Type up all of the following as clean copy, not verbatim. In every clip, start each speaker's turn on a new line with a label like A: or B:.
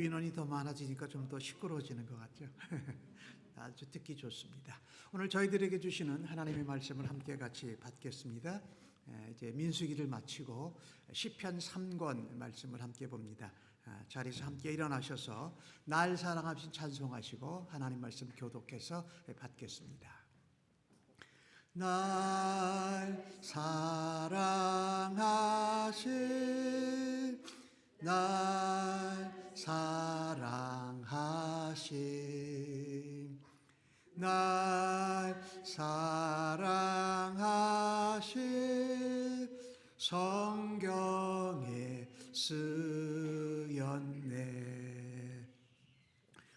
A: 인원이 더 많아지니까 좀 더 시끄러워지는 것 같죠. 아주 듣기 좋습니다. 오늘 저희들에게 주시는 하나님의 말씀을 함께 같이 받겠습니다. 이제 민수기를 마치고 시편 3권 말씀을 함께 봅니다. 자리에서 함께 일어나셔서 날 사랑하신 찬송하시고 하나님 말씀 교독해서 받겠습니다. 날 사랑하신 날 사랑하신 날 사랑하신 성경에 쓰였네.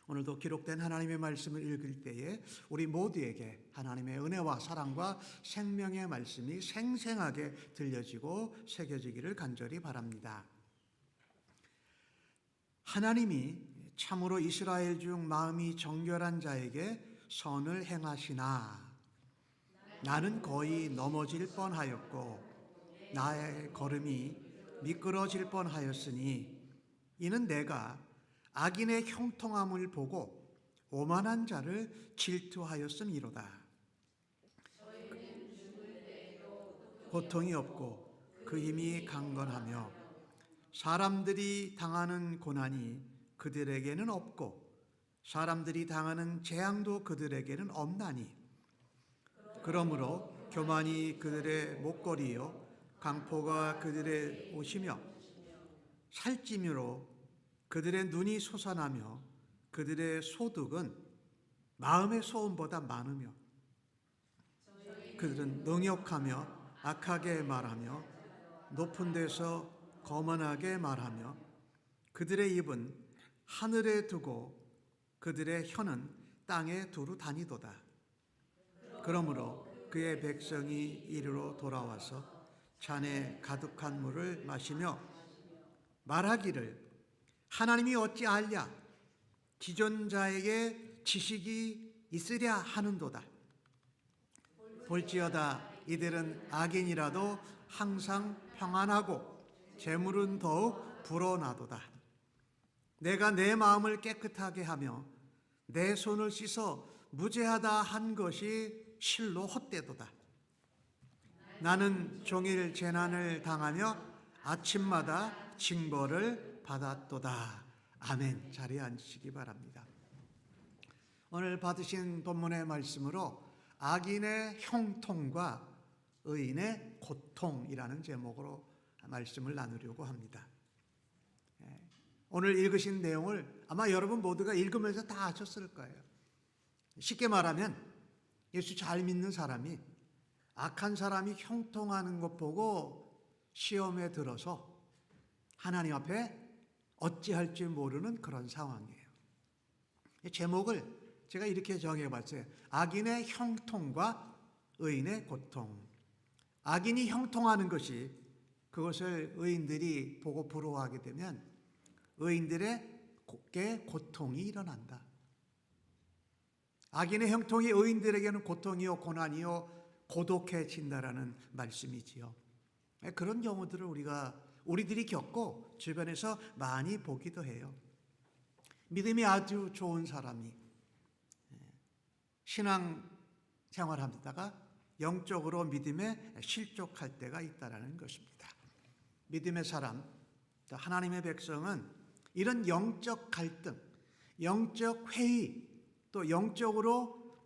A: 오늘도 기록된 하나님의 말씀을 읽을 때에 우리 모두에게 하나님의 은혜와 사랑과 생명의 말씀이 생생하게 들려지고 새겨지기를 간절히 바랍니다. 하나님이 참으로 이스라엘 중 마음이 정결한 자에게 선을 행하시나 나는 거의 넘어질 뻔하였고 나의 걸음이 미끄러질 뻔하였으니 이는 내가 악인의 형통함을 보고 오만한 자를 질투하였음이로다. 고통이 없고 그 힘이 강건하며 사람들이 당하는 고난이 그들에게는 없고 사람들이 당하는 재앙도 그들에게는 없나니 그러므로 교만이 그들의 목걸이요 강포가 그들의 옷이며 살찌미로 그들의 눈이 솟아나며 그들의 소득은 마음의 소음보다 많으며 그들은 능욕하며 악하게 말하며 높은 데서 거만하게 말하며 그들의 입은 하늘에 두고 그들의 혀는 땅에 두루 다니도다. 그러므로 그의 백성이 이리로 돌아와서 잔에 가득한 물을 마시며 말하기를 하나님이 어찌 알랴 지존자에게 지식이 있으랴 하는도다. 볼지어다 이들은 악인이라도 항상 평안하고 재물은 더욱 불어나도다. 내가 내 마음을 깨끗하게 하며 내 손을 씻어 무죄하다 한 것이 실로 헛되도다. 나는 종일 재난을 당하며 아침마다 징벌을 받았도다. 아멘. 자리에 앉으시기 바랍니다. 오늘 받으신 본문의 말씀으로 악인의 형통과 의인의 고통이라는 제목으로 말씀을 나누려고 합니다. 오늘 읽으신 내용을 아마 여러분 모두가 읽으면서 다 아셨을 거예요. 쉽게 말하면 예수 잘 믿는 사람이 악한 사람이 형통하는 것 보고 시험에 들어서 하나님 앞에 어찌할지 모르는 그런 상황이에요. 제목을 제가 이렇게 정해봤어요. 악인의 형통과 의인의 고통. 악인이 형통하는 것이 그것을 의인들이 보고 부러워하게 되면 의인들에게 고통이 일어난다. 악인의 형통이 의인들에게는 고통이요 고난이요 고독해진다라는 말씀이지요. 그런 경우들을 우리들이 겪고 주변에서 많이 보기도 해요. 믿음이 아주 좋은 사람이 신앙 생활하다가 영적으로 믿음에 실족할 때가 있다라는 것입니다. 믿음의 사람, 하나님의 백성은 이런 영적 갈등, 영적 회의, 또 영적으로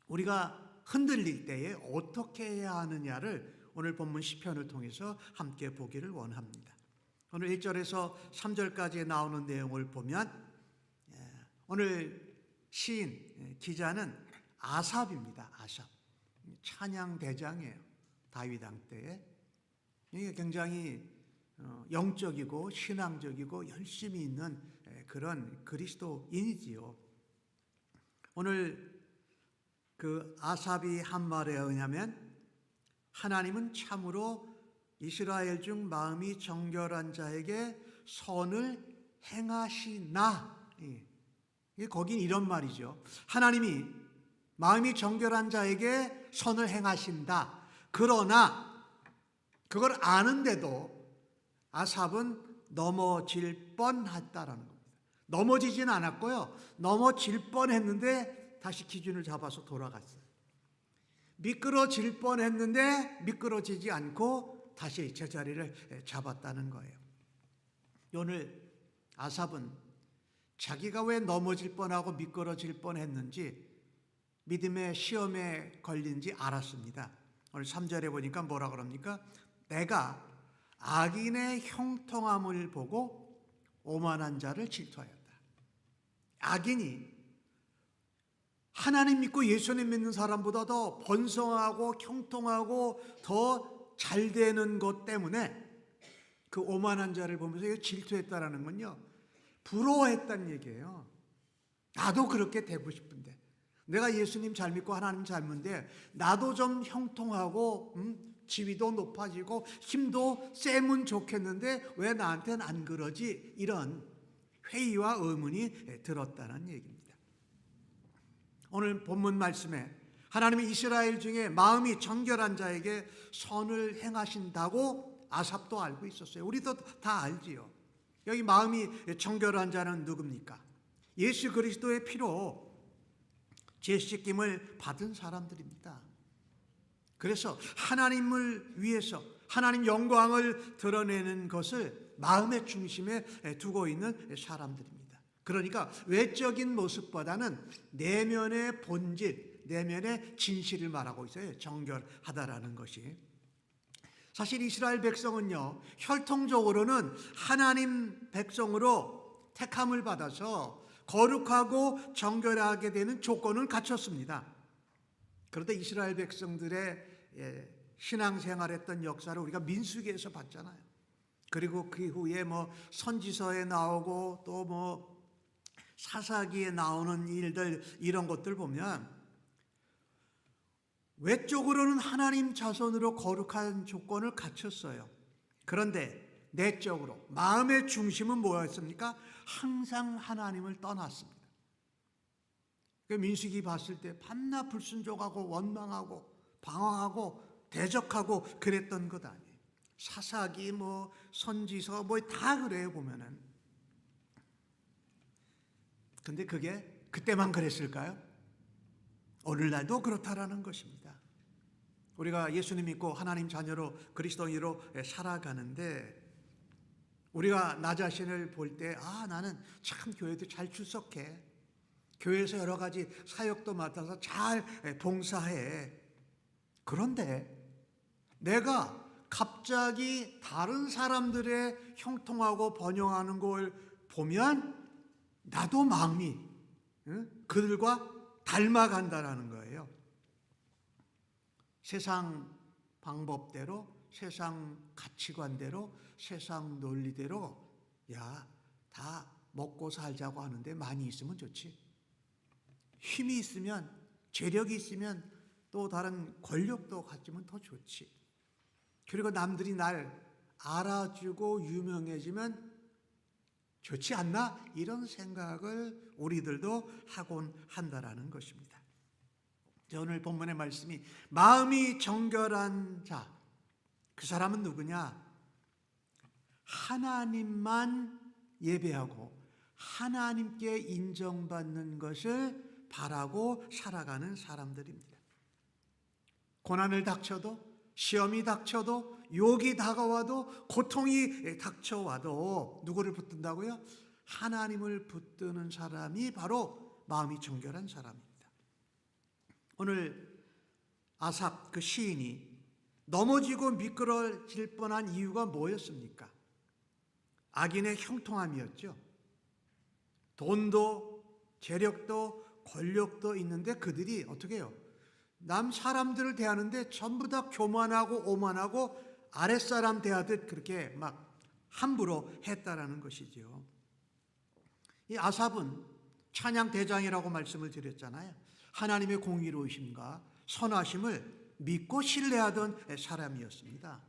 A: 우리가 흔들릴 때에 어떻게 해야 하느냐를 오늘 본문 시편을 통해서 함께 보기를 원합니다. 오늘 1절에서 3절까지 나오는 내용을 보면 오늘 시인, 기자는 아삽입니다. 아삽. 찬양 대장이에요. 다윗 왕 때에. 이게 굉장히 영적이고 신앙적이고 열심히 있는 그런 그리스도인이지요. 오늘 그 아삽이 한 말에 의하면 하나님은 참으로 이스라엘 중 마음이 정결한 자에게 선을 행하시나. 거긴 이런 말이죠. 하나님이 마음이 정결한 자에게 선을 행하신다. 그러나 그걸 아는데도 아삽은 넘어질 뻔했다라는 겁니다. 넘어지진 않았고요. 넘어질 뻔했는데 다시 기준을 잡아서 돌아갔어요. 미끄러질 뻔했는데 미끄러지지 않고 다시 제자리를 잡았다는 거예요. 오늘 아삽은 자기가 왜 넘어질 뻔하고 미끄러질 뻔했는지 믿음의 시험에 걸린지 알았습니다. 오늘 3절에 보니까 뭐라 그럽니까? 내가 악인의 형통함을 보고 오만한 자를 질투하였다. 악인이 하나님 믿고 예수님 믿는 사람보다 더 번성하고 형통하고 더 잘 되는 것 때문에 그 오만한 자를 보면서 질투했다라는 건요, 부러워했다는 얘기예요. 나도 그렇게 되고 싶은데, 내가 예수님 잘 믿고 하나님 잘 믿는데 나도 좀 형통하고 지위도 높아지고 힘도 세면 좋겠는데 왜 나한테는 안 그러지? 이런 회의와 의문이 들었다는 얘기입니다. 오늘 본문 말씀에 하나님이 이스라엘 중에 마음이 정결한 자에게 선을 행하신다고 아삽도 알고 있었어요. 우리도 다 알지요. 여기 마음이 정결한 자는 누굽니까? 예수 그리스도의 피로 죄씻김을 받은 사람들입니다. 그래서 하나님을 위해서 하나님 영광을 드러내는 것을 마음의 중심에 두고 있는 사람들입니다. 그러니까 외적인 모습보다는 내면의 본질, 내면의 진실을 말하고 있어요. 정결하다라는 것이. 사실 이스라엘 백성은요, 혈통적으로는 하나님 백성으로 택함을 받아서 거룩하고 정결하게 되는 조건을 갖췄습니다. 그런데 이스라엘 백성들의 신앙생활했던 역사를 우리가 민수기에서 봤잖아요. 그리고 그 후에 선지서에 나오고 또 사사기에 나오는 일들, 이런 것들 보면 외적으로는 하나님 자손으로 거룩한 조건을 갖췄어요. 그런데 내적으로 마음의 중심은 뭐였습니까? 항상 하나님을 떠났습니다. 민수기 봤을 때 밤낮 불순종하고 원망하고 방황하고 대적하고 그랬던 것 아니에요. 사사기 선지서 다 그래요 보면은. 근데 그게 그때만 그랬을까요? 오늘날도 그렇다라는 것입니다. 우리가 예수님 믿고 하나님 자녀로 그리스도인으로 살아가는데 우리가 나 자신을 볼 때 나는 참 교회도 잘 출석해. 교회에서 여러 가지 사역도 맡아서 잘 봉사해. 그런데 내가 갑자기 다른 사람들의 형통하고 번영하는 걸 보면 나도 마음이 그들과 닮아간다라는 거예요. 세상 방법대로, 세상 가치관대로, 세상 논리대로 다 먹고 살자고 하는데 많이 있으면 좋지. 힘이 있으면, 재력이 있으면, 또 다른 권력도 가지면 더 좋지. 그리고 남들이 날 알아주고 유명해지면 좋지 않나? 이런 생각을 우리들도 하곤 한다라는 것입니다. 오늘 본문의 말씀이 마음이 정결한 자, 그 사람은 누구냐? 하나님만 예배하고 하나님께 인정받는 것을 바라고 살아가는 사람들입니다. 고난을 닥쳐도, 시험이 닥쳐도, 욕이 다가와도, 고통이 닥쳐와도 누구를 붙든다고요? 하나님을 붙드는 사람이 바로 마음이 정결한 사람입니다. 오늘 아삽 그 시인이 넘어지고 미끄러질 뻔한 이유가 뭐였습니까? 악인의 형통함이었죠. 돈도 재력도 권력도 있는데 그들이 어떻게 해요? 남 사람들을 대하는데 전부 다 교만하고 오만하고 아랫사람 대하듯 그렇게 함부로 했다라는 것이죠. 이 아삽은 찬양 대장이라고 말씀을 드렸잖아요. 하나님의 공의로우심과 선하심을 믿고 신뢰하던 사람이었습니다.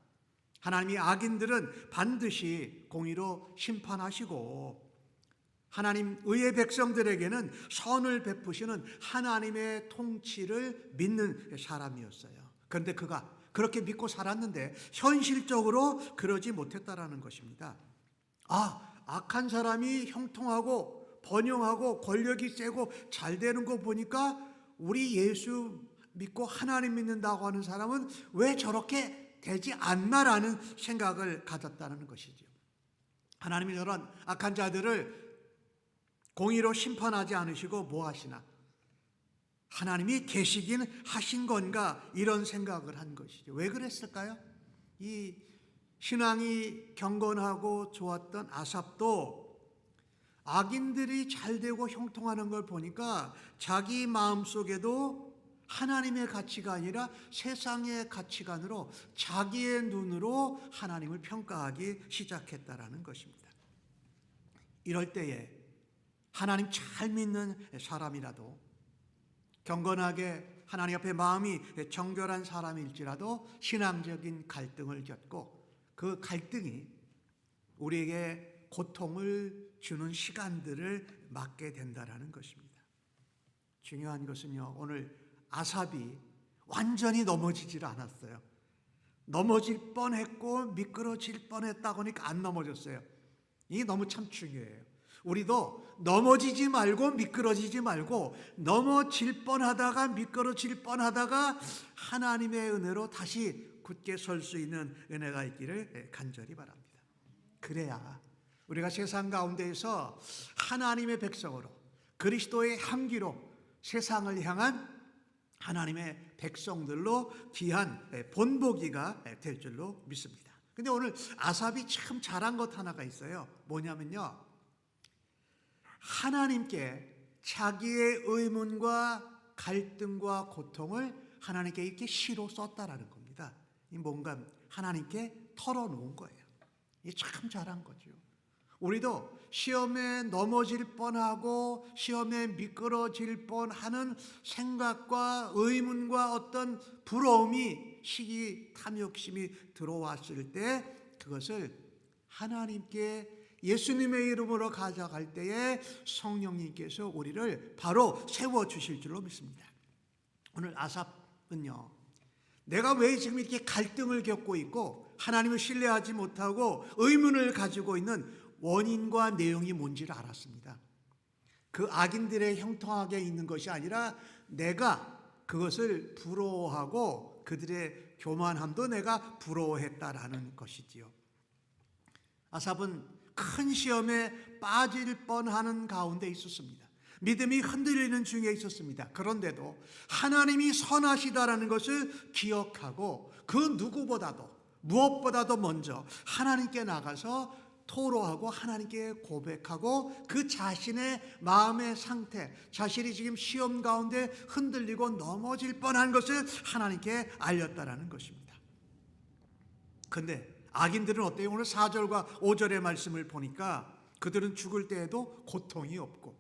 A: 하나님이 악인들은 반드시 공의로 심판하시고 하나님 의의 백성들에게는 선을 베푸시는 하나님의 통치를 믿는 사람이었어요. 그런데 그가 그렇게 믿고 살았는데 현실적으로 그러지 못했다라는 것입니다. 악한 사람이 형통하고 번영하고 권력이 세고 잘 되는 거 보니까 우리 예수 믿고 하나님 믿는다고 하는 사람은 왜 저렇게 되지 않나라는 생각을 가졌다는 것이죠. 하나님이 저런 악한 자들을 공의로 심판하지 않으시고 뭐 하시나? 하나님이 계시긴 하신 건가? 이런 생각을 한 것이죠. 왜 그랬을까요? 이 신앙이 경건하고 좋았던 아삽도 악인들이 잘되고 형통하는 걸 보니까 자기 마음속에도 하나님의 가치가 아니라 세상의 가치관으로 자기의 눈으로 하나님을 평가하기 시작했다라는 것입니다. 이럴 때에 하나님 잘 믿는 사람이라도 경건하게 하나님 앞에 마음이 정결한 사람일지라도 신앙적인 갈등을 겪고 그 갈등이 우리에게 고통을 주는 시간들을 맞게 된다라는 것입니다. 중요한 것은요, 오늘 아삽이 완전히 넘어지질 않았어요. 넘어질 뻔했고 미끄러질 뻔했다고 하니까 안 넘어졌어요. 이게 너무 참 중요해요. 우리도 넘어지지 말고 미끄러지지 말고 넘어질 뻔하다가 미끄러질 뻔하다가 하나님의 은혜로 다시 굳게 설 수 있는 은혜가 있기를 간절히 바랍니다. 그래야 우리가 세상 가운데에서 하나님의 백성으로 그리스도의 향기로 세상을 향한 하나님의 백성들로 귀한 본보기가 될 줄로 믿습니다. 근데 오늘 아삽이 참 잘한 것 하나가 있어요. 뭐냐면요, 하나님께 자기의 의문과 갈등과 고통을 하나님께 이렇게 시로 썼다라는 겁니다. 이 뭔가 하나님께 털어놓은 거예요. 이게 참 잘한 거죠. 우리도 시험에 넘어질 뻔하고 시험에 미끄러질 뻔하는 생각과 의문과 어떤 부러움이 시기 탐욕심이 들어왔을 때 그것을 하나님께 예수님의 이름으로 가져갈 때에 성령님께서 우리를 바로 세워주실 줄로 믿습니다. 오늘 아삽은요, 내가 왜 지금 이렇게 갈등을 겪고 있고 하나님을 신뢰하지 못하고 의문을 가지고 있는 원인과 내용이 뭔지를 알았습니다. 그 악인들의 형통하게 있는 것이 아니라 내가 그것을 부러워하고 그들의 교만함도 내가 부러워했다라는 것이지요. 아삽은 큰 시험에 빠질 뻔하는 가운데 있었습니다. 믿음이 흔들리는 중에 있었습니다. 그런데도 하나님이 선하시다라는 것을 기억하고 그 누구보다도 무엇보다도 먼저 하나님께 나가서 토로하고 하나님께 고백하고 그 자신의 마음의 상태, 자신이 지금 시험 가운데 흔들리고 넘어질 뻔한 것을 하나님께 알렸다라는 것입니다. 그런데 악인들은 어때요? 오늘 4절과 5절의 말씀을 보니까 그들은 죽을 때에도 고통이 없고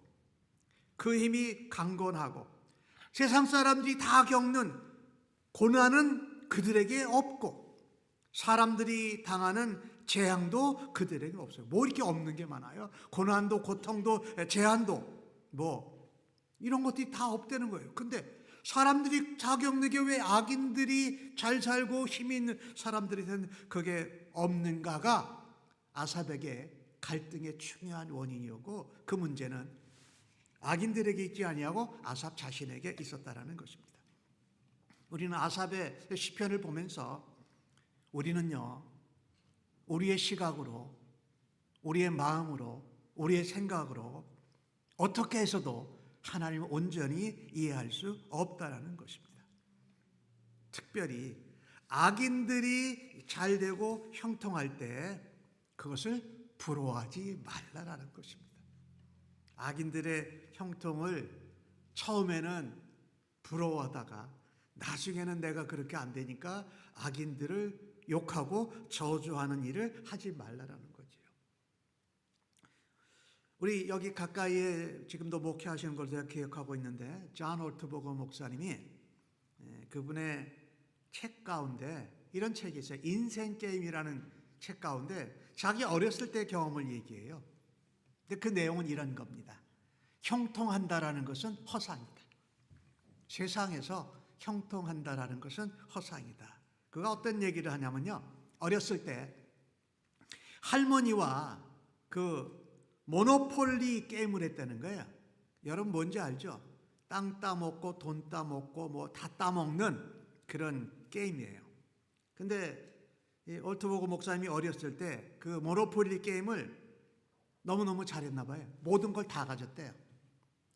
A: 그 힘이 강건하고 세상 사람들이 다 겪는 고난은 그들에게 없고 사람들이 당하는 재앙도 그들에게 없어요. 뭐 이렇게 없는 게 많아요? 고난도 고통도 재앙도 뭐 이런 것들이 다 없다는 거예요. 근데 사람들이 다 겪는 게 왜 악인들이 잘 살고 힘이 있는 사람들한테는 그게 없는가가 아삽에게 갈등의 중요한 원인이었고 그 문제는 악인들에게 있지 아니하고 아삽 자신에게 있었다라는 것입니다. 우리는 아삽의 시편을 보면서 우리는요, 우리의 시각으로, 우리의 마음으로, 우리의 생각으로 어떻게 해서도 하나님을 온전히 이해할 수 없다라는 것입니다. 특별히 악인들이 잘되고 형통할 때 그것을 부러워하지 말라라는 것입니다. 악인들의 형통을 처음에는 부러워하다가 나중에는 내가 그렇게 안 되니까 악인들을 욕하고 저주하는 일을 하지 말라라는 거지요. 우리 여기 가까이에 지금도 목회하시는 걸 제가 기억하고 있는데 존 올트버거 목사님이 그분의 책 가운데 이런 책이 있어요. 인생 게임이라는 책 가운데 자기 어렸을 때 경험을 얘기해요. 근데 그 내용은 이런 겁니다. 형통한다라는 것은 허상이다. 세상에서 형통한다라는 것은 허상이다. 그가 어떤 얘기를 하냐면요, 어렸을 때 할머니와 그 모노폴리 게임을 했다는 거예요. 여러분 뭔지 알죠? 땅 따먹고 돈 따먹고 뭐 다 따먹는 그런 게임이에요. 근데 올트버그 목사님이 어렸을 때 그 모노폴리 게임을 너무너무 잘했나 봐요. 모든 걸 다 가졌대요.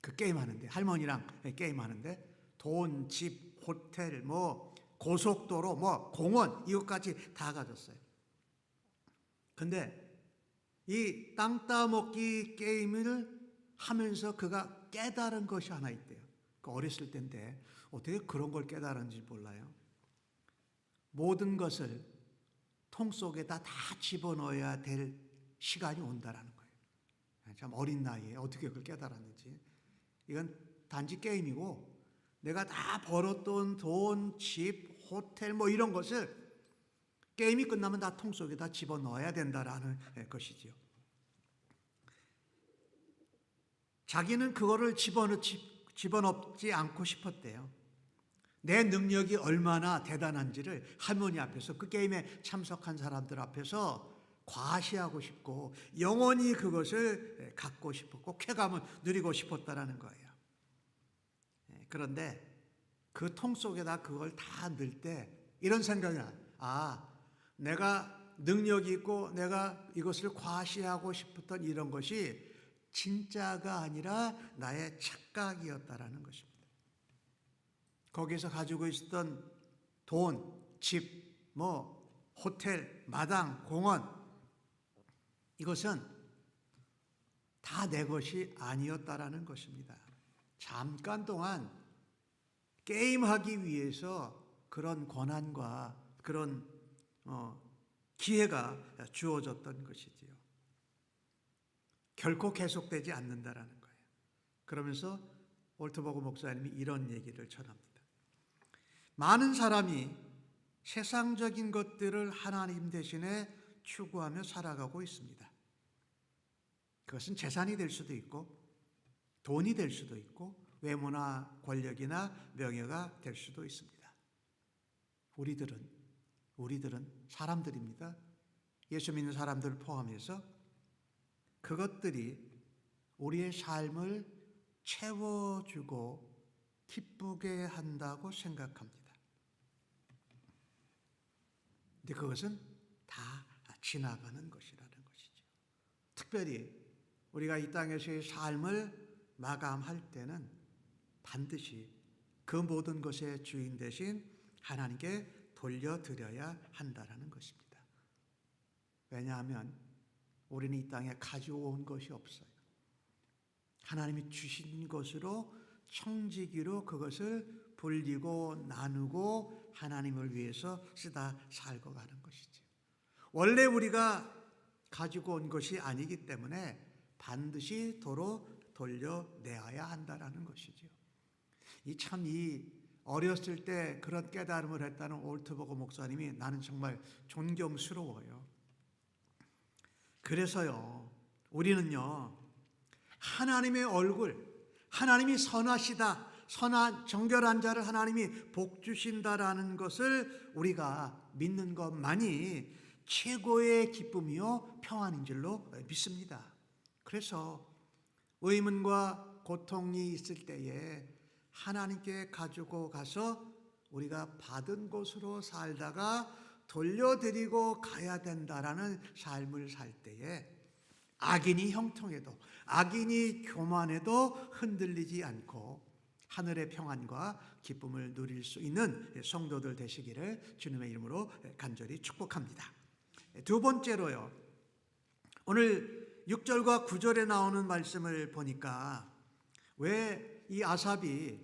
A: 그 게임하는데, 할머니랑 게임하는데 돈, 집, 호텔, 뭐 고속도로, 뭐 공원 이것까지 다 가졌어요. 근데 이 땅 따먹기 게임을 하면서 그가 깨달은 것이 하나 있대요. 그 어렸을 때인데 어떻게 그런 걸 깨달은지 몰라요. 모든 것을 통 속에다 다 집어넣어야 될 시간이 온다라는 거예요. 참 어린 나이에 어떻게 그걸 깨달았는지. 이건 단지 게임이고 내가 다 벌었던 돈, 집, 호텔 뭐 이런 것을 게임이 끝나면 다 통 속에다 집어넣어야 된다라는 것이지요. 자기는 그거를 집어넣지 않고 싶었대요. 내 능력이 얼마나 대단한지를 할머니 앞에서 그 게임에 참석한 사람들 앞에서 과시하고 싶고 영원히 그것을 갖고 싶었고 쾌감을 누리고 싶었다라는 거예요. 그런데 그 통 속에다 그걸 다 넣을 때 이런 생각이 나요. 아, 내가 능력이 있고 내가 이것을 과시하고 싶었던 이런 것이 진짜가 아니라 나의 착각이었다라는 것입니다. 거기서 가지고 있었던 돈, 집, 뭐 호텔, 마당, 공원 이것은 다 내 것이 아니었다라는 것입니다. 잠깐 동안 게임하기 위해서 그런 권한과 그런 기회가 주어졌던 것이지요. 결코 계속되지 않는다라는 거예요. 그러면서 올트버그 목사님이 이런 얘기를 전합니다. 많은 사람이 세상적인 것들을 하나님 대신에 추구하며 살아가고 있습니다. 그것은 재산이 될 수도 있고 돈이 될 수도 있고 외모나 권력이나 명예가 될 수도 있습니다. 우리들은 사람들입니다. 예수 믿는 사람들을 포함해서 그것들이 우리의 삶을 채워주고 기쁘게 한다고 생각합니다. 근데 그것은 다 지나가는 것이라는 것이죠. 특별히 우리가 이 땅에서의 삶을 마감할 때는 반드시 그 모든 것의 주인 대신 하나님께 돌려드려야 한다는 것입니다. 왜냐하면 우리는 이 땅에 가져온 것이 없어요. 하나님이 주신 것으로 청지기로 그것을 불리고 나누고 하나님을 위해서 쓰다 살고 가는 것이죠. 원래 우리가 가지고 온 것이 아니기 때문에 반드시 도로 돌려내어야 한다는 것이죠. 이 어렸을 때 그런 깨달음을 했다는 올트버그 목사님이 나는 정말 존경스러워요. 그래서요, 우리는요, 하나님의 얼굴, 하나님이 선하시다, 선한 정결한 자를 하나님이 복 주신다라는 것을 우리가 믿는 것만이 최고의 기쁨이요 평안인 줄로 믿습니다. 그래서 의문과 고통이 있을 때에 하나님께 가지고 가서 우리가 받은 것으로 살다가 돌려드리고 가야 된다라는 삶을 살 때에 악인이 형통해도 악인이 교만해도 흔들리지 않고 하늘의 평안과 기쁨을 누릴 수 있는 성도들 되시기를 주님의 이름으로 간절히 축복합니다. 두 번째로요, 오늘 6절과 9절에 나오는 말씀을 보니까 왜 이 아삽이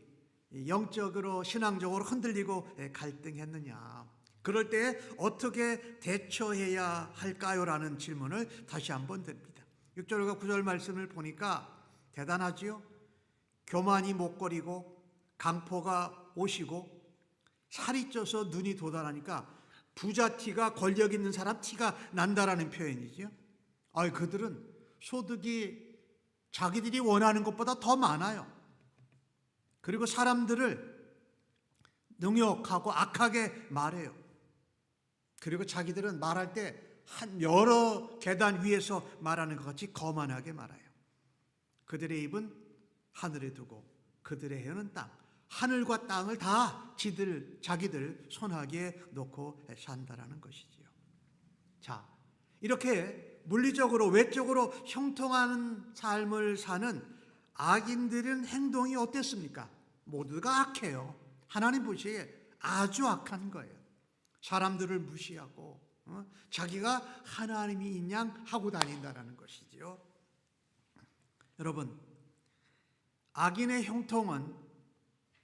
A: 영적으로 신앙적으로 흔들리고 갈등했느냐, 그럴 때 어떻게 대처해야 할까요? 라는 질문을 다시 한번 드립니다. 6절과 9절 말씀을 보니까 대단하지요. 교만이 목걸이고 강포가 옷이고 살이 쪄서 눈이 도달하니까 부자 티가 권력 있는 사람 티가 난다라는 표현이죠. 그들은 소득이 자기들이 원하는 것보다 더 많아요. 그리고 사람들을 능욕하고 악하게 말해요. 그리고 자기들은 말할 때 한 여러 계단 위에서 말하는 것 같이 거만하게 말아요. 그들의 입은 하늘에 두고 그들의 혀는 땅. 하늘과 땅을 다 자기들 손아귀에 놓고 산다라는 것이지요. 자, 이렇게 물리적으로 외적으로 형통하는 삶을 사는 악인들은 행동이 어땠습니까? 모두가 악해요. 하나님 보시기에 아주 악한 거예요. 사람들을 무시하고 자기가 하나님인 양 하고 다닌다는 것이지요. 여러분, 악인의 형통은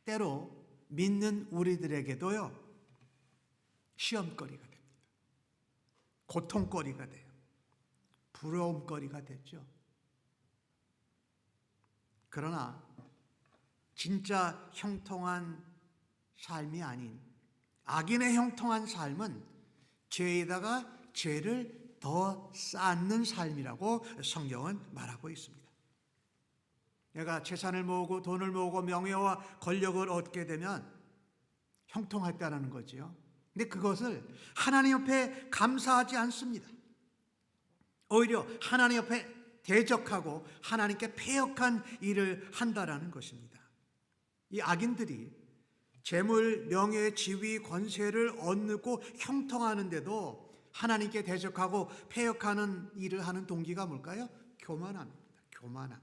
A: 때로 믿는 우리들에게도요, 시험거리가 됩니다. 고통거리가 돼요. 부러움거리가 됐죠. 그러나 진짜 형통한 삶이 아닌 악인의 형통한 삶은 죄에다가 죄를 더 쌓는 삶이라고 성경은 말하고 있습니다. 내가 재산을 모으고 돈을 모으고 명예와 권력을 얻게 되면 형통했다는 거지요. 근데 그것을 하나님 옆에 감사하지 않습니다. 오히려 하나님 옆에 대적하고 하나님께 패역한 일을 한다라는 것입니다. 이 악인들이 재물, 명예, 지위, 권세를 얻고 형통하는데도 하나님께 대적하고 패역하는 일을 하는 동기가 뭘까요? 교만함입니다. 교만함.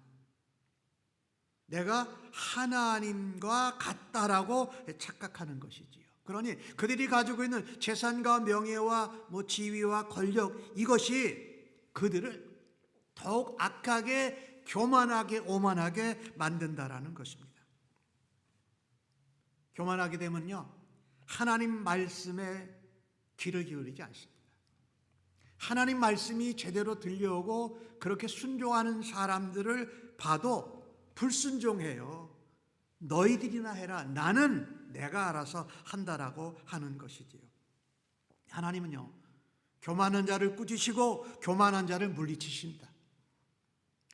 A: 내가 하나님과 같다라고 착각하는 것이지요. 그러니 그들이 가지고 있는 재산과 명예와 지위와 권력, 이것이 그들을 더욱 악하게, 교만하게, 오만하게 만든다라는 것입니다. 교만하게 되면요, 하나님 말씀에 귀를 기울이지 않습니다. 하나님 말씀이 제대로 들려오고 그렇게 순종하는 사람들을 봐도 불순종해요. 너희들이나 해라. 나는 내가 알아서 한다라고 하는 것이지요. 하나님은요, 교만한 자를 꾸짖으시고 교만한 자를 물리치신다.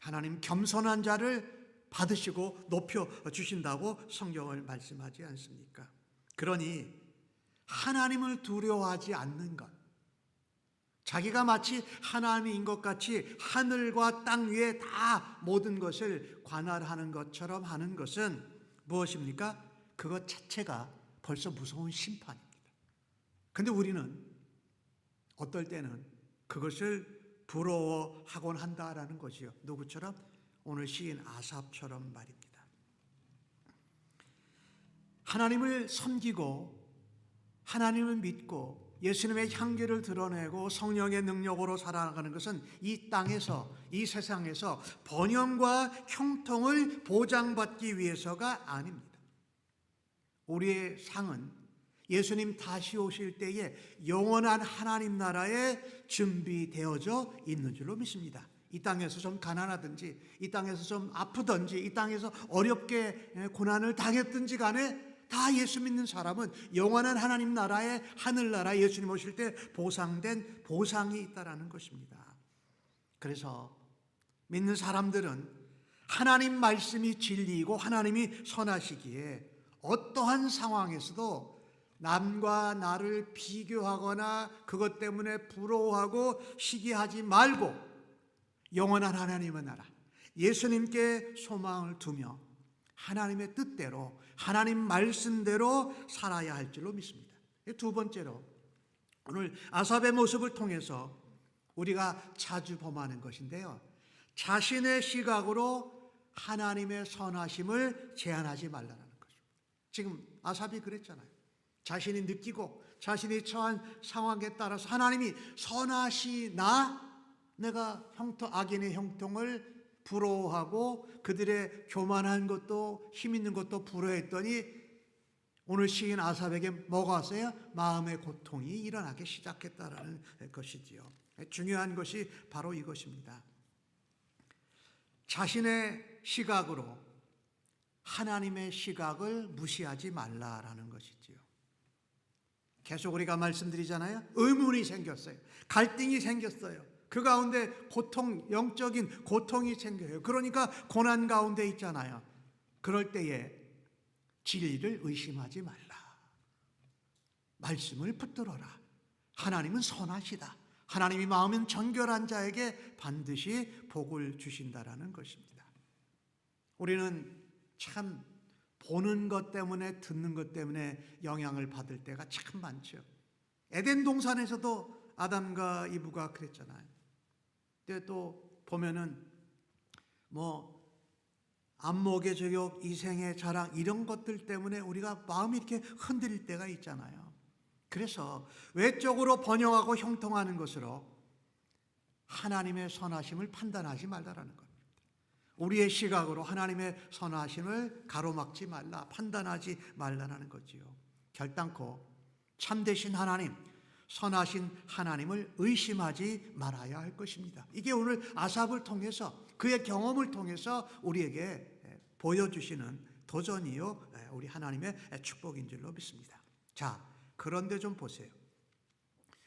A: 하나님 겸손한 자를 받으시고 높여 주신다고 성경을 말씀하지 않습니까? 그러니 하나님을 두려워하지 않는 것, 자기가 마치 하나님인 것 같이 하늘과 땅 위에 다 모든 것을 관할하는 것처럼 하는 것은 무엇입니까? 그것 자체가 벌써 무서운 심판입니다. 그런데 우리는 어떨 때는 그것을 부러워하곤 한다라는 것이요. 누구처럼? 오늘 시인 아삽처럼 말입니다. 하나님을 섬기고 하나님을 믿고 예수님의 향기를 드러내고 성령의 능력으로 살아가는 것은 이 땅에서, 이 세상에서 번영과 형통을 보장받기 위해서가 아닙니다. 우리의 상은 예수님 다시 오실 때에 영원한 하나님 나라에 준비되어져 있는 줄로 믿습니다. 이 땅에서 좀 가난하든지, 이 땅에서 좀 아프든지, 이 땅에서 어렵게 고난을 당했든지 간에 다 예수 믿는 사람은 영원한 하나님 나라에, 하늘나라 예수님 오실 때 보상된 보상이 있다라는 것입니다. 그래서 믿는 사람들은 하나님 말씀이 진리이고 하나님이 선하시기에 어떠한 상황에서도 남과 나를 비교하거나 그것 때문에 부러워하고 시기하지 말고 영원한 하나님의 나라, 예수님께 소망을 두며 하나님의 뜻대로, 하나님 말씀대로 살아야 할 줄로 믿습니다. 두 번째로, 오늘 아삽의 모습을 통해서 우리가 자주 범하는 것인데요, 자신의 시각으로 하나님의 선하심을 제한하지 말라는 것입니다. 지금 아삽이 그랬잖아요. 자신이 느끼고 자신이 처한 상황에 따라서 하나님이 선하시나 내가 악인의 형통을 부러워하고 그들의 교만한 것도 힘 있는 것도 부러워했더니 오늘 시인 아삽에게 뭐가 왔어요? 마음의 고통이 일어나기 시작했다라는 것이지요. 중요한 것이 바로 이것입니다. 자신의 시각으로 하나님의 시각을 무시하지 말라라는 것이지요. 계속 우리가 말씀드리잖아요. 의문이 생겼어요. 갈등이 생겼어요. 그 가운데 영적인 고통이 생겨요. 그러니까 고난 가운데 있잖아요. 그럴 때에 진리를 의심하지 말라. 말씀을 붙들어라. 하나님은 선하시다. 하나님이 마음은 정결한 자에게 반드시 복을 주신다라는 것입니다. 우리는 참 보는 것 때문에 듣는 것 때문에 영향을 받을 때가 참 많죠. 에덴 동산에서도 아담과 이브가 그랬잖아요. 근데 또 보면은 안목의 저격, 이생의 자랑 이런 것들 때문에 우리가 마음이 이렇게 흔들릴 때가 있잖아요. 그래서 외적으로 번영하고 형통하는 것으로 하나님의 선하심을 판단하지 말라라는 겁니다. 우리의 시각으로 하나님의 선하심을 가로막지 말라, 판단하지 말라라는 거지요. 결단코 참되신 하나님, 선하신 하나님을 의심하지 말아야 할 것입니다. 이게 오늘 아삽을 통해서, 그의 경험을 통해서 우리에게 보여주시는 도전이요, 우리 하나님의 축복인 줄로 믿습니다. 자, 그런데 좀 보세요.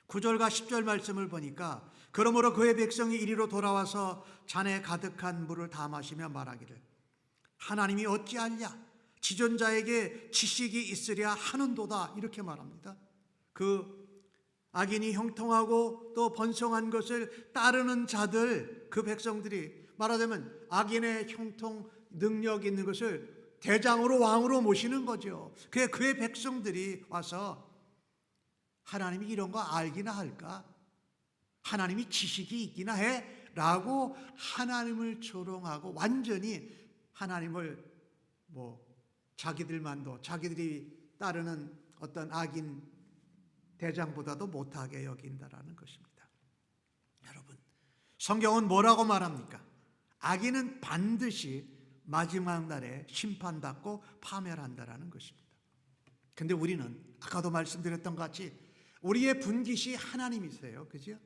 A: 9절과 10절 말씀을 보니까 그러므로 그의 백성이 이리로 돌아와서 잔에 가득한 물을 다 마시며 말하기를 하나님이 어찌하냐 지존자에게 지식이 있으랴 하는도다, 이렇게 말합니다. 그 악인이 형통하고 또 번성한 것을 따르는 자들, 그 백성들이 말하자면 악인의 형통 능력 있는 것을 대장으로 왕으로 모시는 거죠. 그의 백성들이 와서 하나님이 이런 거 알기나 할까? 하나님이 지식이 있기나 해? 라고 하나님을 조롱하고 완전히 하나님을 자기들만도 자기들이 따르는 어떤 악인 대장보다도 못하게 여긴다라는 것입니다. 여러분, 성경은 뭐라고 말합니까? 악인은 반드시 마지막 날에 심판받고 파멸한다라는 것입니다. 근데 우리는 아까도 말씀드렸던 것 같이 우리의 분깃이 하나님이세요. 그죠?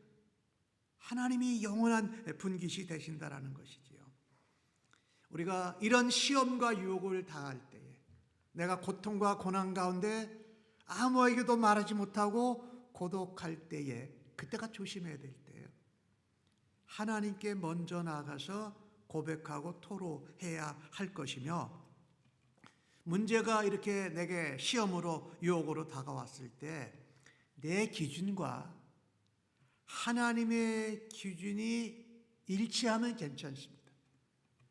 A: 하나님이 영원한 분깃이 되신다라는 것이지요. 우리가 이런 시험과 유혹을 당할 때에, 내가 고통과 고난 가운데 아무에게도 말하지 못하고 고독할 때에, 그때가 조심해야 될 때예요. 하나님께 먼저 나가서 고백하고 토로해야 할 것이며, 문제가 이렇게 내게 시험으로 유혹으로 다가왔을 때 내 기준과 하나님의 기준이 일치하면 괜찮습니다.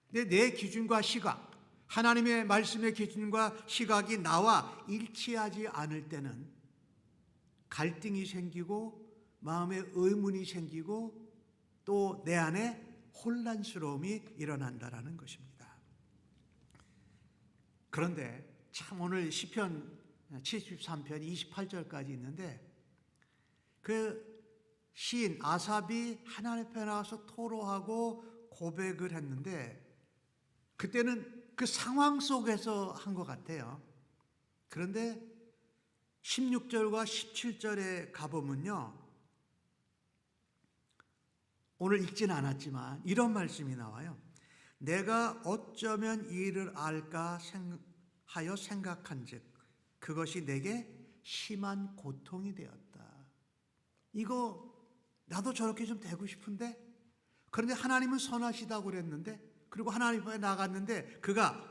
A: 근데 내 기준과 시각, 하나님의 말씀의 기준과 시각이 나와 일치하지 않을 때는 갈등이 생기고 마음에 의문이 생기고 또 내 안에 혼란스러움이 일어난다라는 것입니다. 그런데 참 오늘 시편 73편 28절까지 있는데 그 시인 아삽이 하나님 앞에 나와서 토로하고 고백을 했는데 그때는 그 상황 속에서 한 것 같아요. 그런데 16절과 17절에 가보면요, 오늘 읽진 않았지만 이런 말씀이 나와요. 내가 어쩌면 이 일을 알까 하여 생각한즉 그것이 내게 심한 고통이 되었다. 이거 나도 저렇게 좀 되고 싶은데, 그런데 하나님은 선하시다고 그랬는데, 그리고 하나님 앞에 나갔는데 그가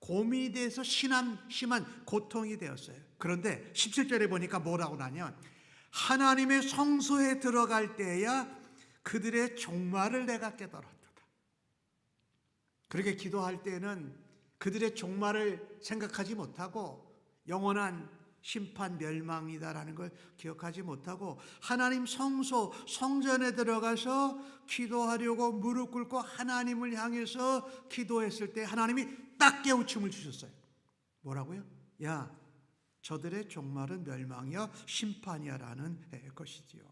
A: 고민이 돼서 심한 고통이 되었어요. 그런데 17절에 보니까 뭐라고 나냐면 하나님의 성소에 들어갈 때야 그들의 종말을 내가 깨달았다. 그렇게 기도할 때는 그들의 종말을 생각하지 못하고 영원한 심판 멸망이다라는 걸 기억하지 못하고 하나님 성소 성전에 들어가서 기도하려고 무릎 꿇고 하나님을 향해서 기도했을 때 하나님이 딱 깨우침을 주셨어요. 뭐라고요? 야, 저들의 종말은 멸망이야 심판이야 라는 것이지요.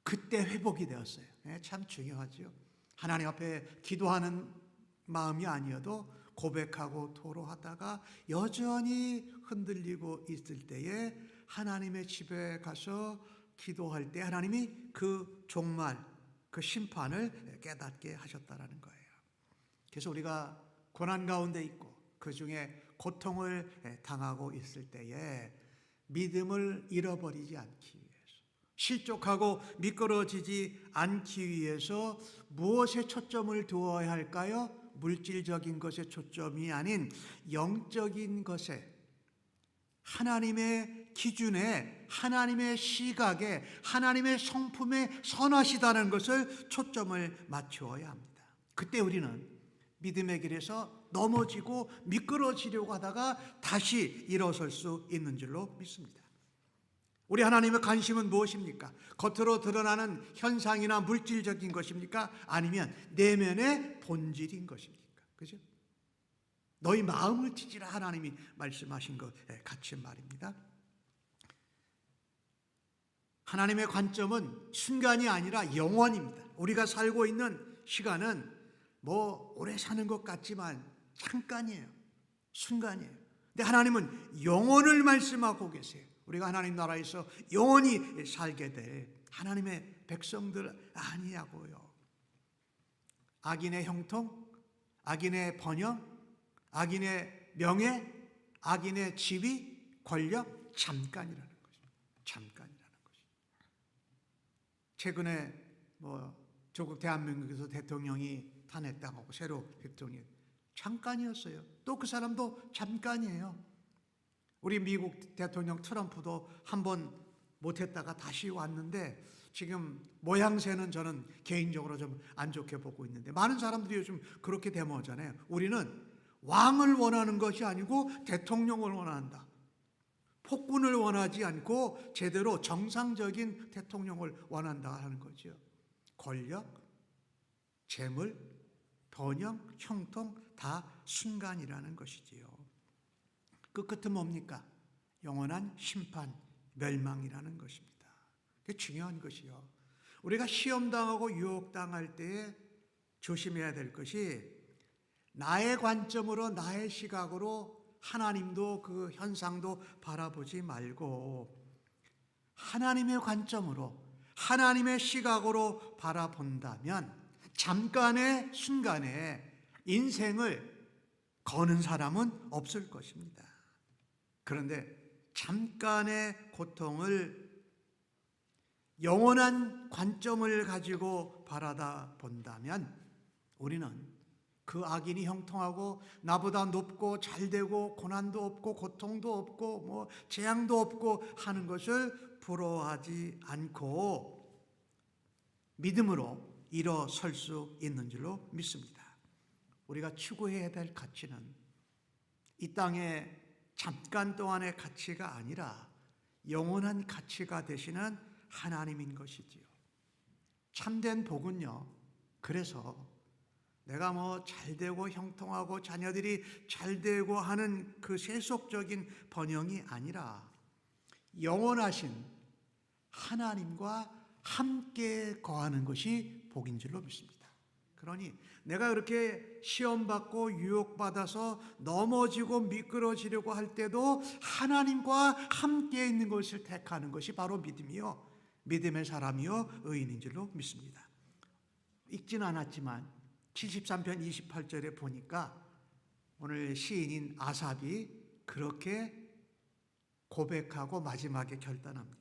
A: 그때 회복이 되었어요. 참 중요하죠. 하나님 앞에 기도하는 마음이 아니어도 고백하고 토로하다가 여전히 흔들리고 있을 때에 하나님의 집에 가서 기도할 때 하나님이 그 종말, 그 심판을 깨닫게 하셨다라는 거예요. 그래서 우리가 고난 가운데 있고 그 중에 고통을 당하고 있을 때에 믿음을 잃어버리지 않기 위해서, 실족하고 미끄러지지 않기 위해서 무엇에 초점을 두어야 할까요? 물질적인 것에 초점이 아닌 영적인 것에, 하나님의 기준에, 하나님의 시각에, 하나님의 성품에 선하시다는 것을 초점을 맞추어야 합니다. 그때 우리는 믿음의 길에서 넘어지고 미끄러지려고 하다가 다시 일어설 수 있는 줄로 믿습니다. 우리 하나님의 관심은 무엇입니까? 겉으로 드러나는 현상이나 물질적인 것입니까? 아니면 내면의 본질인 것입니까? 그죠? 너희 마음을 찢으라 하나님이 말씀하신 것 같이 말입니다. 하나님의 관점은 순간이 아니라 영원입니다. 우리가 살고 있는 시간은 뭐 오래 사는 것 같지만 잠깐이에요. 순간이에요. 근데 하나님은 영원을 말씀하고 계세요. 우리가 하나님 나라에서 영원히 살게 될 하나님의 백성들 아니냐고요. 악인의 형통, 악인의 번영, 악인의 명예, 악인의 지위, 권력, 잠깐이라는 것입니다. 잠깐이라는 것입니다. 최근에 조국 대한민국에서 대통령이 탄핵당하고 새로 대통령이 잠깐이었어요. 또 그 사람도 잠깐이에요. 우리 미국 대통령 트럼프도 한번 못했다가 다시 왔는데 지금 모양새는 저는 개인적으로 좀 안 좋게 보고 있는데 많은 사람들이 요즘 그렇게 데모하잖아요. 우리는 왕을 원하는 것이 아니고 대통령을 원한다. 폭군을 원하지 않고 제대로 정상적인 대통령을 원한다 하는 거죠. 권력, 재물, 번영, 형통 다 순간이라는 것이지요. 그 끝은 뭡니까? 영원한 심판, 멸망이라는 것입니다. 그게 중요한 것이요. 우리가 시험당하고 유혹당할 때에 조심해야 될 것이 나의 관점으로 나의 시각으로 하나님도 그 현상도 바라보지 말고 하나님의 관점으로 하나님의 시각으로 바라본다면 잠깐의 순간에 인생을 거는 사람은 없을 것입니다. 그런데 잠깐의 고통을 영원한 관점을 가지고 바라다 본다면 우리는 그 악인이 형통하고 나보다 높고 잘되고 고난도 없고 고통도 없고 재앙도 없고 하는 것을 부러워하지 않고 믿음으로 일어설 수 있는 줄로 믿습니다. 우리가 추구해야 될 가치는 이 땅의 잠깐 동안의 가치가 아니라 영원한 가치가 되시는 하나님인 것이지요. 참된 복은요, 그래서 내가 잘되고 형통하고 자녀들이 잘되고 하는 그 세속적인 번영이 아니라 영원하신 하나님과 함께 거하는 것이 복인 줄로 믿습니다. 그러니 내가 그렇게 시험받고 유혹받아서 넘어지고 미끄러지려고 할 때도 하나님과 함께 있는 것을 택하는 것이 바로 믿음이요, 믿음의 사람이요 의인인 줄로 믿습니다. 읽지는 않았지만 73편 28절에 보니까 오늘 시인인 아삽이 그렇게 고백하고 마지막에 결단합니다.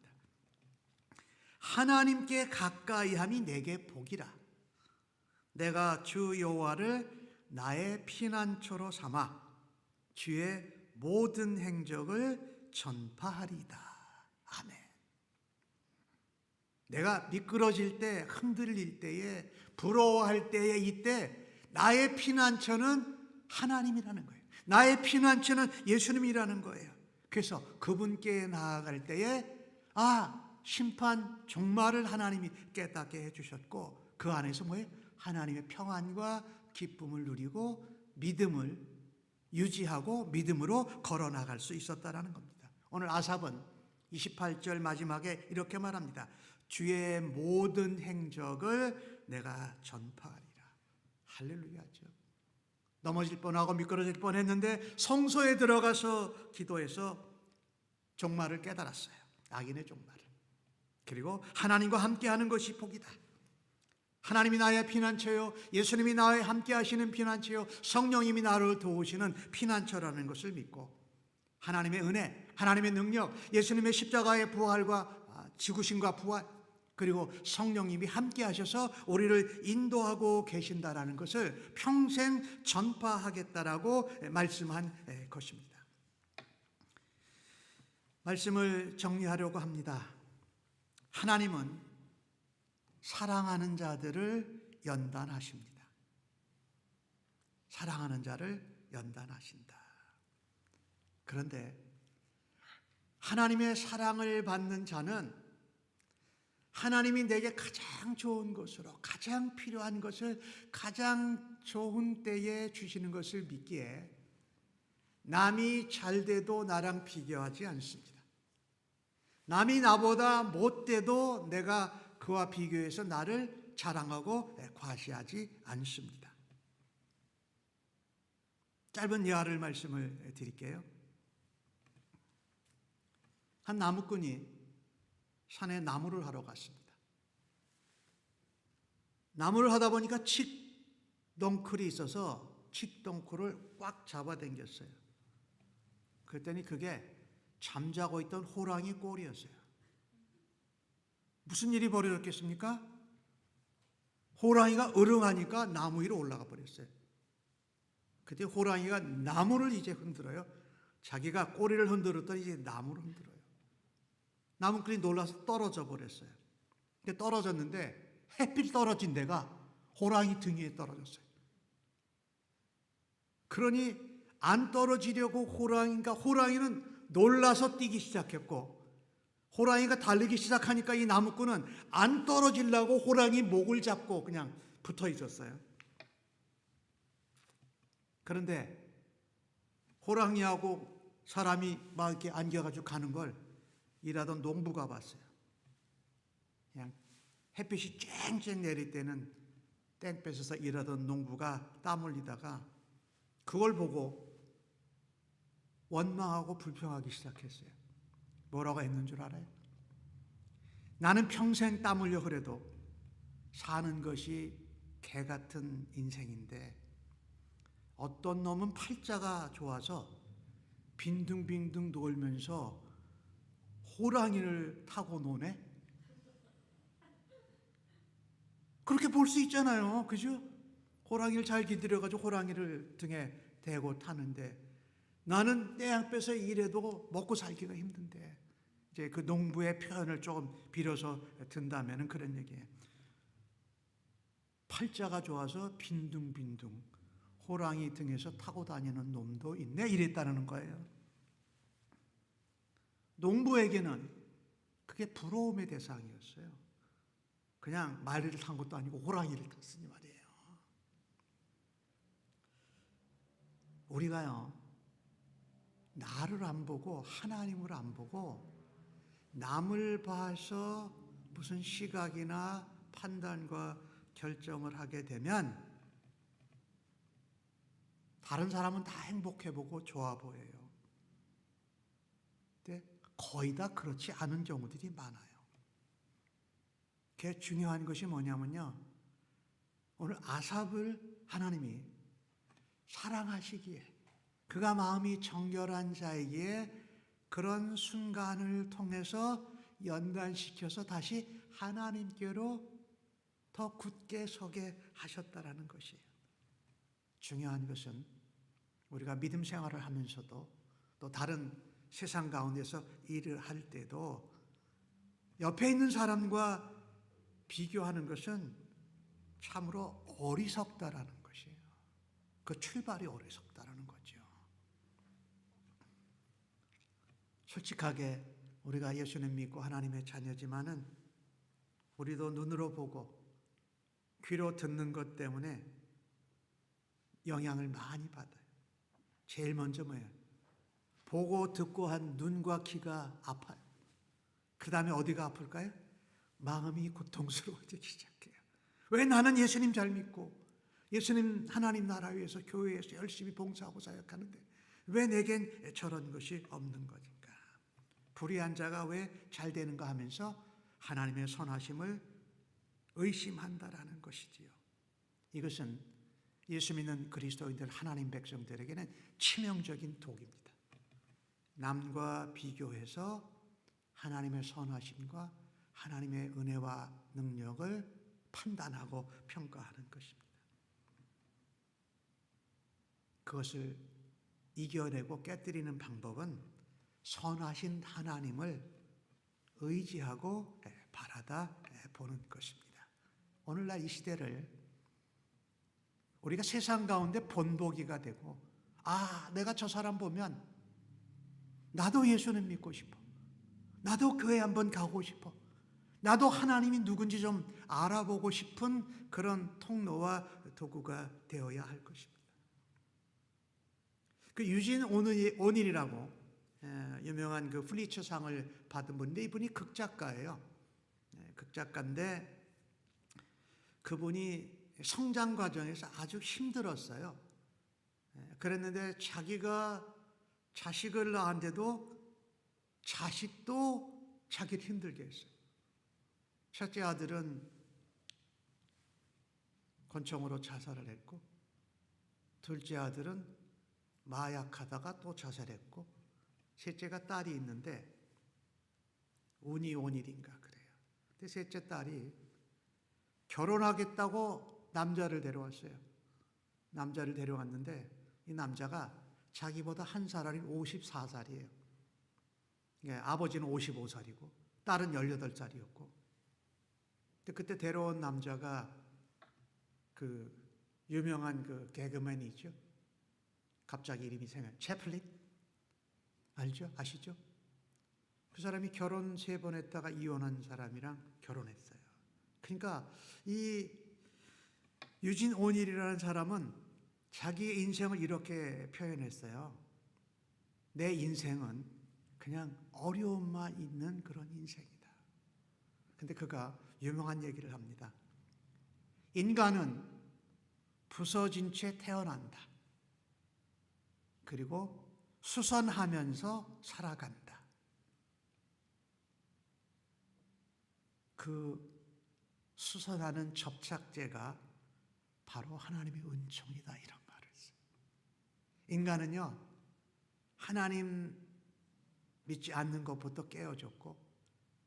A: 하나님께 가까이함이 내게 복이라. 내가 주 여호와를 나의 피난처로 삼아 주의 모든 행적을 전파하리이다. 아멘. 내가 미끄러질 때, 흔들릴 때에, 부러워할 때에, 이때 나의 피난처는 하나님이라는 거예요. 나의 피난처는 예수님이라는 거예요. 그래서 그분께 나아갈 때에 심판 종말을 하나님이 깨닫게 해주셨고 그 안에서 뭐예요? 하나님의 평안과 기쁨을 누리고 믿음을 유지하고 믿음으로 걸어나갈 수 있었다는 겁니다. 오늘 아삽은 28절 마지막에 이렇게 말합니다. 주의 모든 행적을 내가 전파하리라. 할렐루야죠. 넘어질 뻔하고 미끄러질 뻔했는데 성소에 들어가서 기도해서 종말을 깨달았어요. 악인의 종말을. 그리고 하나님과 함께하는 것이 복이다. 하나님이 나의 피난처요, 예수님이 나와 함께 하시는 피난처요, 성령님이 나를 도우시는 피난처라는 것을 믿고 하나님의 은혜, 하나님의 능력, 예수님의 십자가의 부활과 죽으심과 부활, 그리고 성령님이 함께 하셔서 우리를 인도하고 계신다라는 것을 평생 전파하겠다라고 말씀한 것입니다. 말씀을 정리하려고 합니다. 하나님은 사랑하는 자들을 연단하십니다. 사랑하는 자를 연단하신다. 그런데 하나님의 사랑을 받는 자는 하나님이 내게 가장 좋은 것으로, 가장 필요한 것을 가장 좋은 때에 주시는 것을 믿기에 남이 잘 돼도 나랑 비교하지 않습니다. 남이 나보다 못돼도 내가 그와 비교해서 나를 자랑하고 과시하지 않습니다. 짧은 예화를 말씀을 드릴게요. 한 나무꾼이 산에 나무를 하러 갔습니다. 나무를 하다 보니까 칡덩쿨이 있어서 칡덩쿨을 꽉 잡아당겼어요. 그랬더니 그게 잠자고 있던 호랑이 꼴이었어요. 무슨 일이 벌어졌겠습니까? 호랑이가 으릉하니까 나무 위로 올라가 버렸어요. 그때 호랑이가 나무를 이제 흔들어요. 자기가 꼬리를 흔들었더니 이제 나무를 흔들어요. 나무꾼이 놀라서 떨어져 버렸어요. 떨어졌는데 햇빛 떨어진 데가 호랑이 등 위에 떨어졌어요. 그러니 안 떨어지려고 호랑이는 놀라서 뛰기 시작했고, 호랑이가 달리기 시작하니까 이 나무꾼은 안 떨어지려고 호랑이 목을 잡고 그냥 붙어 있었어요. 그런데 호랑이하고 사람이 막 이렇게 안겨가지고 가는 걸 일하던 농부가 봤어요. 그냥 햇빛이 쨍쨍 내릴 때는 땡볕에서 일하던 농부가 땀 흘리다가 그걸 보고 원망하고 불평하기 시작했어요. 뭐라고 했는 줄 알아요? 나는 평생 땀 흘려 그래도 사는 것이 개 같은 인생인데 어떤 놈은 팔자가 좋아서 빈둥빈둥 놀면서 호랑이를 타고 노네? 그렇게 볼 수 있잖아요. 그죠? 호랑이를 잘 기다려가지고 호랑이를 등에 대고 타는데 나는 떼양볕에 일해도 먹고 살기가 힘든데, 이제 그 농부의 표현을 조금 빌어서 든다면 그런 얘기예요. 팔자가 좋아서 빈둥빈둥 호랑이 등에서 타고 다니는 놈도 있네, 이랬다는 거예요. 농부에게는 그게 부러움의 대상이었어요. 그냥 말을 탄 것도 아니고 호랑이를 탔으니 말이에요. 우리가요, 나를 안 보고 하나님을 안 보고 남을 봐서 무슨 시각이나 판단과 결정을 하게 되면 다른 사람은 다 행복해 보고 좋아 보여요. 근데 거의 다 그렇지 않은 경우들이 많아요. 그게 중요한 것이 뭐냐면요, 오늘 아삽을 하나님이 사랑하시기에, 그가 마음이 정결한 자에게 그런 순간을 통해서 연단시켜서 다시 하나님께로 더 굳게 서게 하셨다라는 것이에요. 중요한 것은 우리가 믿음 생활을 하면서도 또 다른 세상 가운데서 일을 할 때도 옆에 있는 사람과 비교하는 것은 참으로 어리석다라는 것이에요. 그 출발이 어리석다라는 거죠. 솔직하게 우리가 예수님 믿고 하나님의 자녀지만은 우리도 눈으로 보고 귀로 듣는 것 때문에 영향을 많이 받아요. 제일 먼저 뭐예요? 보고 듣고 한 눈과 귀가 아파요. 그 다음에 어디가 아플까요? 마음이 고통스러워지기 시작해요. 왜 나는 예수님 잘 믿고 예수님 하나님 나라 위해서 교회에서 열심히 봉사하고 사역하는데 왜 내겐 저런 것이 없는 것인가? 불의한 자가 왜 잘 되는가 하면서 하나님의 선하심을 의심한다라는 것이지요. 이것은 예수 믿는 그리스도인들, 하나님 백성들에게는 치명적인 독입니다. 남과 비교해서 하나님의 선하심과 하나님의 은혜와 능력을 판단하고 평가하는 것입니다. 그것을 이겨내고 깨뜨리는 방법은 선하신 하나님을 의지하고 바라다 보는 것입니다. 오늘날 이 시대를 우리가 세상 가운데 본보기가 되고, 내가 저 사람 보면 나도 예수님 믿고 싶어. 나도 교회 한번 가고 싶어. 나도 하나님이 누군지 좀 알아보고 싶은 그런 통로와 도구가 되어야 할 것입니다. 그 유진 오닐이라고 유명한 그 플리처상을 받은 분인데, 이분이 극작가예요. 극작가인데 그분이 성장 과정에서 아주 힘들었어요. 그랬는데 자기가 자식을 낳았는데도 자식도 자기를 힘들게 했어요. 첫째 아들은 권총으로 자살을 했고, 둘째 아들은 마약하다가 또 자살했고, 셋째가 딸이 있는데 오닐인가 그래요. 근데 셋째 딸이 결혼하겠다고 남자를 데려왔어요. 남자를 데려왔는데 이 남자가 자기보다 한 살 어린 54살이에요. 아버지는 55살이고 딸은 18살이었고, 그때 데려온 남자가 그 유명한 그 개그맨이죠. 갑자기 이름이 생각나요. 채플린? 알죠? 아시죠? 그 사람이 결혼 3번 했다가 이혼한 사람이랑 결혼했어요. 그러니까 이 유진 오닐이라는 사람은 자기의 인생을 이렇게 표현했어요. 내 인생은 그냥 어려움만 있는 그런 인생이다. 근데 그가 유명한 얘기를 합니다. 인간은 부서진 채 태어난다. 그리고 수선하면서 살아간다. 그 수선하는 접착제가 바로 하나님의 은총이다, 이런 말을 했어요. 인간은요, 하나님 믿지 않는 것부터 깨어졌고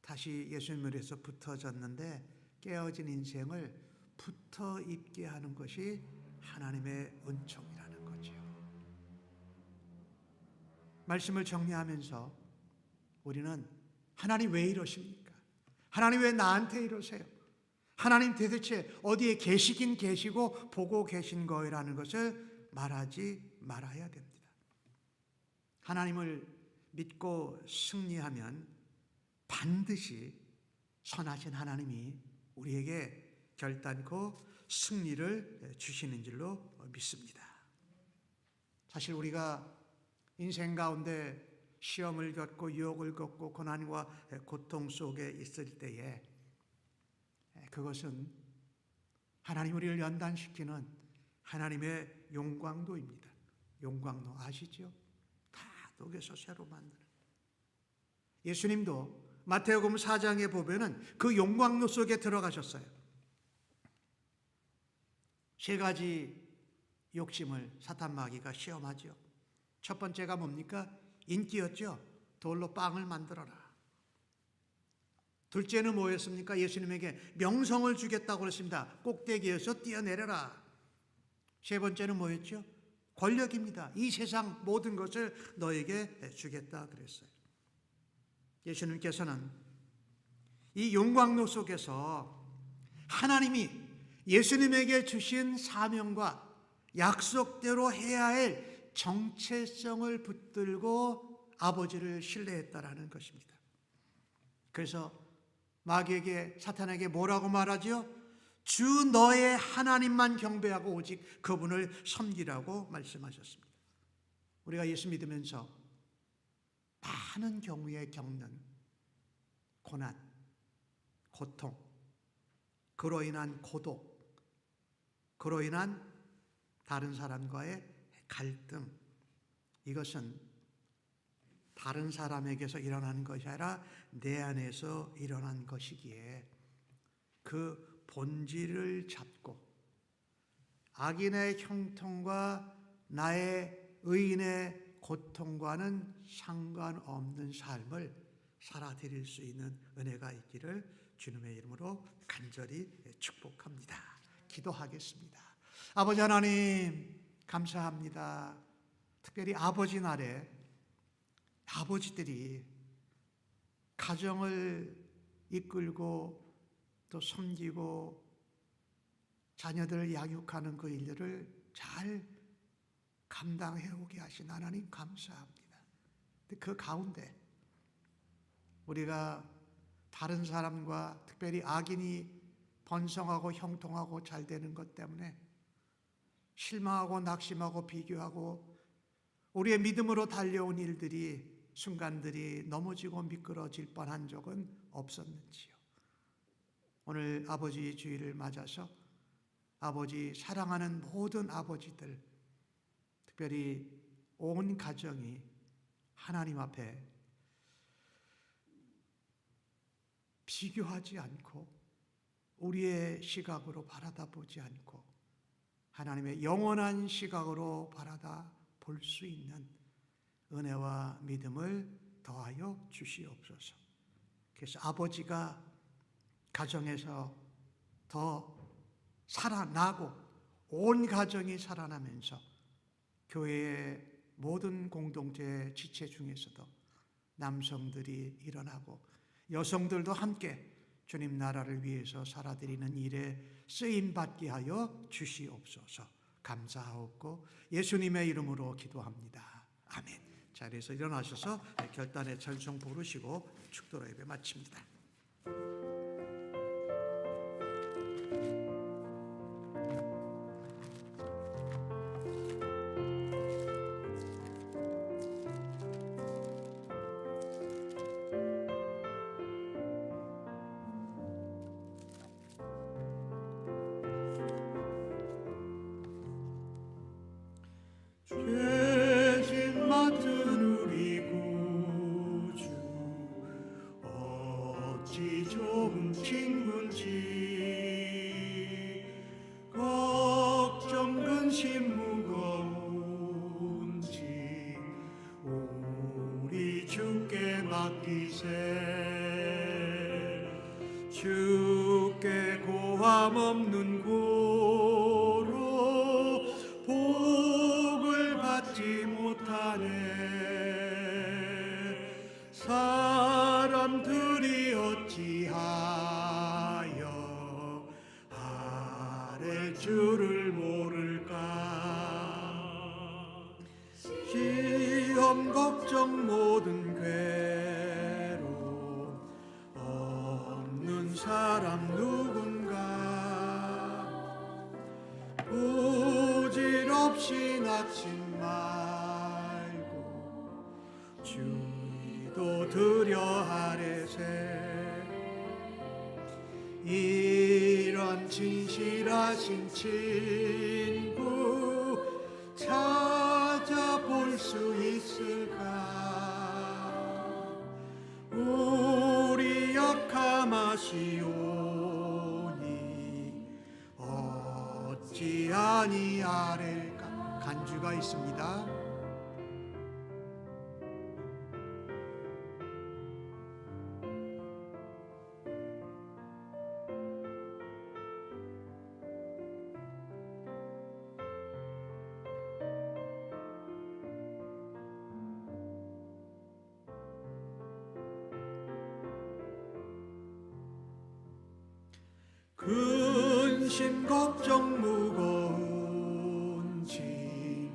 A: 다시 예수님을 위해서 붙어졌는데, 깨어진 인생을 붙어 있게 하는 것이 하나님의 은총이라는 거죠. 말씀을 정리하면서 우리는 하나님 왜 이러십니까? 하나님 왜 나한테 이러세요? 하나님 도대체 어디에 계시긴 계시고 보고 계신 거라는 것을 말하지 말아야 됩니다. 하나님을 믿고 승리하면 반드시 선하신 하나님이 우리에게 결단코 승리를 주시는 줄로 믿습니다. 사실 우리가 인생 가운데 시험을 겪고 유혹을 겪고 고난과 고통 속에 있을 때에 그것은 하나님 우리를 연단시키는 하나님의 용광로입니다. 용광로 아시죠? 다 녹여서 새로 만드는. 예수님도 마태복음 4장에 보면은 그 용광로 속에 들어가셨어요. 3가지 욕심을 사탄 마귀가 시험하죠. 첫 번째가 뭡니까? 인기였죠. 돌로 빵을 만들어라. 둘째는 뭐였습니까? 예수님에게 명성을 주겠다고 그랬습니다. 꼭대기에서 뛰어내려라. 세 번째는 뭐였죠? 권력입니다. 이 세상 모든 것을 너에게 주겠다 그랬어요. 예수님께서는 이 용광로 속에서 하나님이 예수님에게 주신 사명과 약속대로 해야 할 정체성을 붙들고 아버지를 신뢰했다라는 것입니다. 그래서 마귀에게, 사탄에게 뭐라고 말하죠? 주 너의 하나님만 경배하고 오직 그분을 섬기라고 말씀하셨습니다. 우리가 예수 믿으면서 많은 경우에 겪는 고난, 고통, 그로 인한 고독, 그로 인한 다른 사람과의 갈등, 이것은 다른 사람에게서 일어나는 것이 아니라 내 안에서 일어난 것이기에 그 본질을 잡고 악인의 형통과 나의 의인의 고통과는 상관없는 삶을 살아드릴 수 있는 은혜가 있기를 주님의 이름으로 간절히 축복합니다. 기도하겠습니다. 아버지 하나님 감사합니다. 특별히 아버지 날에 아버지들이 가정을 이끌고 또 섬기고 자녀들을 양육하는 그 일들을 잘 감당해 오게 하신 하나님 감사합니다. 그 가운데 우리가 다른 사람과 특별히 악인이 번성하고 형통하고 잘 되는 것 때문에 실망하고 낙심하고 비교하고 우리의 믿음으로 달려온 일들이 순간들이 넘어지고 미끄러질 뻔한 적은 없었는지요. 오늘 아버지 주일을 맞아서 아버지 사랑하는 모든 아버지들, 특별히 온 가정이 하나님 앞에 비교하지 않고 우리의 시각으로 바라다 보지 않고 하나님의 영원한 시각으로 바라다 볼 수 있는 은혜와 믿음을 더하여 주시옵소서. 그래서 아버지가 가정에서 더 살아나고 온 가정이 살아나면서 교회의 모든 공동체 지체 중에서도 남성들이 일어나고 여성들도 함께 주님 나라를 위해서 살아드리는 일에 쓰임받게 하여 주시옵소서. 감사하옵고 예수님의 이름으로 기도합니다. 아멘. 자리에서 일어나셔서 결단의 찬송 부르시고 축도로 예배 마칩니다.
B: 죄진 맡은 우리 구주 어찌 좋은 친구인지 걱정 근심 무거운지 우리 주께 맡기세. 주께 고함 없는 고로 복을 받지 못하네. 사람들이 어찌하여 아랠 줄을 모를까. 시험 걱정 모든 괴로움 없는 사람 누군가. 부질없이 낙심 말고 주도 드려 아뢰세. 이런 진실하신 친구 찾아볼 수 있을까. 우리 역함하시오니 어찌 아니하릴까.
A: 간주가 있습니다.
B: 근심 걱정 무거운 짐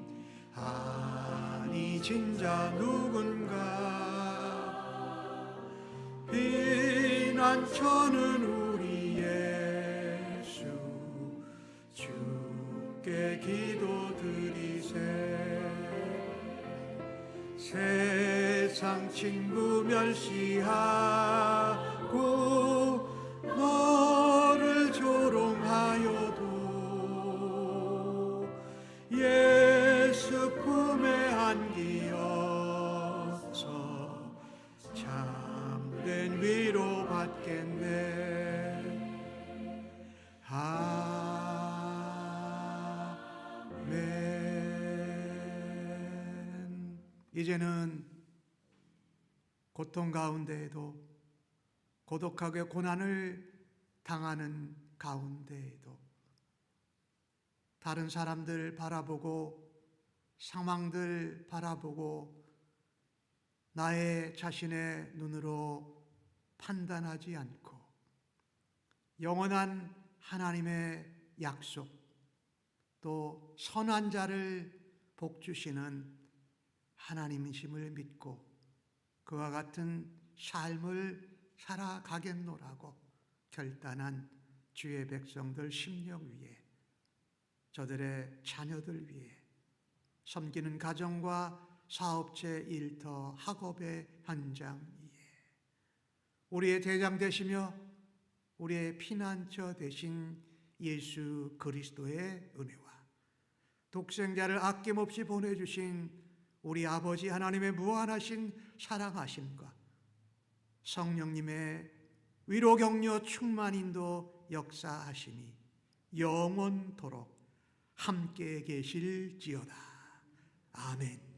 B: 아니 진자 누군가. 피난처는 우리 예수 주께 기도드리세. 세상 친구 멸시하고 너를 조롱하여도 예수 품에 안기어서 참된 위로 받겠네. 아멘.
A: 이제는 고통 가운데에도 고독하게 고난을 당하는 가운데에도 다른 사람들 바라보고 상황들 바라보고 나의 자신의 눈으로 판단하지 않고 영원한 하나님의 약속, 또 선한 자를 복주시는 하나님이심을 믿고 그와 같은 삶을 살아가겠노라고 결단한 주의 백성들 심령 위에, 저들의 자녀들 위해, 섬기는 가정과 사업체, 일터, 학업의 현장 위에 우리의 대장 되시며 우리의 피난처 되신 예수 그리스도의 은혜와 독생자를 아낌없이 보내주신 우리 아버지 하나님의 무한하신 사랑하심과 성령님의 위로 격려 충만 인도 역사하심이 영원토록 함께 계실지어다. 아멘.